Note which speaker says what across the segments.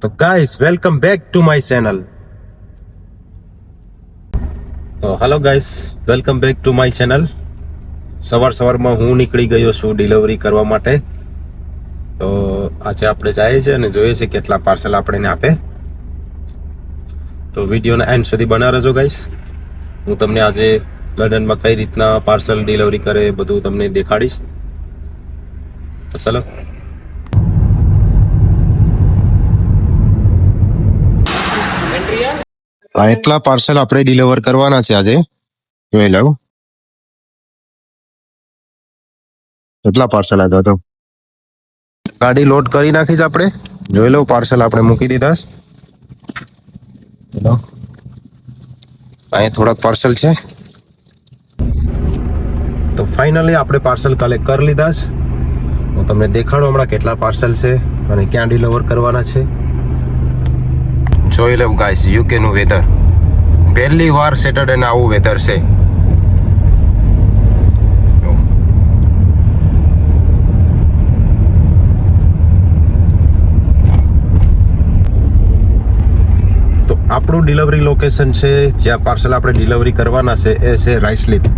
Speaker 1: તો guys welcome back to my channel. તો hello guys, welcome back to my channel. સવારમાં હું નીકળી ગયો છું ડિલિવરી કરવા માટે. તો આજે આપણે જઈએ છીએ અને જોઈએ છીએ કેટલા પાર્સલ આપણે આપે. તો વિડીયોના એન્ડ સુધી બના રહેજો ગાઈસ. હું તમને આજે લંડનમાં કઈ રીતના પાર્સલ ડિલિવરી કરે એ બધું તમને દેખાડીશ. તો ચલો. એટલા પાર્સલ આપણે ડિલિવર કરવાના છે આજે. જોઈ લઉં કેટલા પાર્સલ આવ્યા. તો ગાડી લોડ કરી નાખી છે આપણે. જોઈ લઉં પાર્સલ આપણે મૂકી દીધા. અહીંયા થોડાક પાર્સલ છે. તો ફાઇનલી આપણે પાર્સલ કલેક્ટ કરી લીધા છે. હું તમને દેખાડું હમણાં કેટલા પાર્સલ છે અને ક્યાં ડિલિવર કરવાના છે. જોઈ લઉં ગાઈસ યુકે નું વેધર. પહેલી વાર સેટરડે ના આવું વેધર છે. તો આપણું ડિલિવરી લોકેશન છે જ્યાં પાર્સલ આપણે ડિલિવરી કરવાના છે એ છે રાઇસલીપ.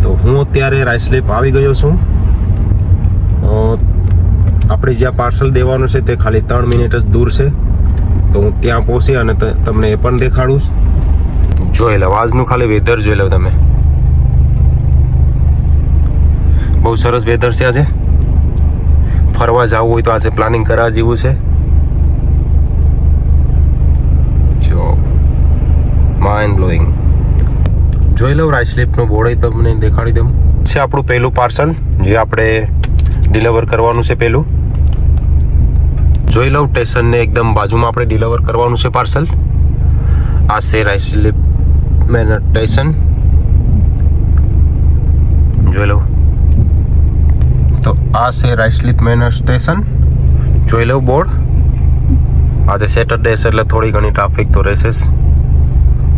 Speaker 1: તો હું અત્યારે રાઇસલીપ આવી ગયો છું. આપણે જ્યાં પાર્સલ દેવાનું છે તે ખાલી 3 મિનિટ જ દૂર છે. તો હું ત્યાં પહોંચી અને તમને એ પણ દેખાડું. જોઈ લો આજનું ખાલી વેધર જોઈ લો તમે. બહુ સરસ વેધર છે આજે. ફરવા જવું હોય તો આજે પ્લાનિંગ કરવા જેવું છે. જો માઇન્ડ બ્લોઈંગ. જોઈ લો રાઇસલીપનો બોર્ડ તમને દેખાડી દઉં. છે આપણું પહેલું પાર્સલ જે આપણે ડિલિવર કરવાનું છે. પહેલું જોઈ લઉં સ્ટેશનને એકદમ બાજુમાં આપણે ડિલિવર કરવાનું છે પાર્સલ. આ છે રાઇસલીપ મેનર સ્ટેશન. જોઈ લઉં. તો આ છે રાઇસલીપ મેનર સ્ટેશન. જોઈ લઉં બોર્ડ. આજે સેટરડે છે એટલે થોડી ઘણી ટ્રાફિક તો રહેશે જ,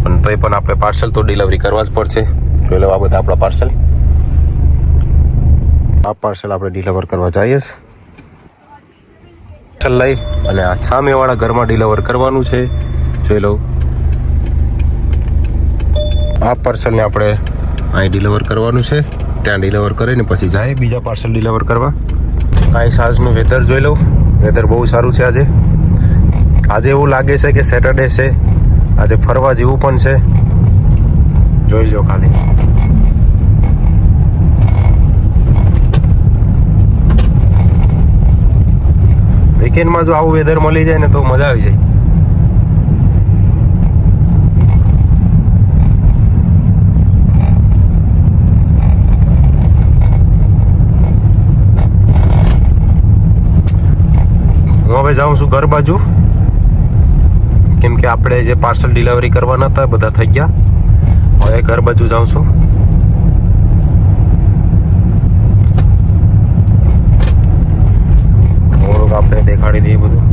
Speaker 1: પણ તોય પણ આપણે પાર્સલ તો ડિલિવરી કરવા જ પડશે. જોઈ લઉં આ બધા આપણા પાર્સલ. આ પાર્સલ આપણે ડિલિવર કરવા જઈએ છીએ લઈ અને આ સામેવાળા ઘરમાં ડિલિવર કરવાનું છે. જોઈ લઉં આ પાર્સલને આપણે અહીં ડિલિવર કરવાનું છે. ત્યાં ડિલિવર કરીને પછી જાય બીજા પાર્સલ ડિલિવર કરવા. કાંઈ આજનું વેધર જોઈ લઉં. વેધર બહુ સારું છે આજે. આજે એવું લાગે છે કે સેટરડે છે. આજે ફરવા જેવું પણ છે. જોઈ લો ખાલી. વીકેન્ડમાં જો આવું વેધર મળી જાય ને તો મજા આવી જાય. હું હવે જાઉં છું ઘર બાજુ, કેમ કે આપણે જે પાર્સલ ડિલિવરી કરવાના હતા બધા થઈ ગયા. હવે ઘર બાજુ જાઉં છું. થોડુંક આપણે દેખાડી દઈએ બધું.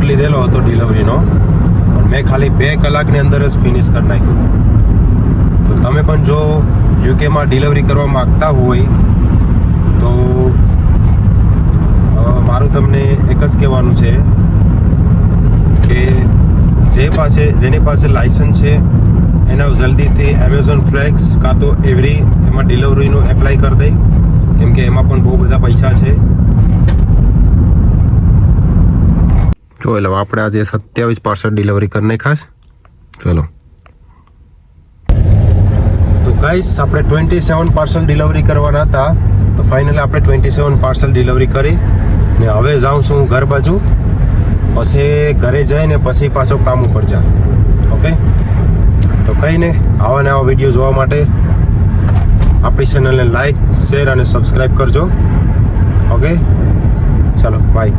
Speaker 1: લોડ લીધેલો હતો ડિલિવરીનો, પણ મેં ખાલી 2 કલાકની અંદર જ ફિનિશ કરી નાખ્યું. તો તમે પણ જો યુકેમાં ડિલિવરી કરવા માગતા હોય તો મારું તમને એક જ કહેવાનું છે કે જેની પાસે લાયસન્સ છે એના જલ્દીથી એમેઝોન ફ્લેક્સ કાં તો એવરી એમાં ડિલિવરીનું એપ્લાય કરી દે, કેમ કે એમાં પણ બહુ બધા પૈસા છે. જો એટલે આપણે આજે 27 પાર્સલ ડિલિવરી કરી નાખાશ. ચલો તો ગાઈસ, આપણે 27 પાર્સલ ડિલિવરી કરવાના હતા, તો ફાઇનલી આપણે 27 પાર્સલ ડિલિવરી કરી ને હવે જાઉં છું ઘર બાજુ. પછી ઘરે જઈને પછી પાછો કામ ઉપર જા. ઓકે, તો કંઈ ને, આવા નવા વિડીયો જોવા માટે આપણી ચેનલને લાઈક, શેર અને સબસ્ક્રાઈબ કરજો. ઓકે, ચાલો બાય.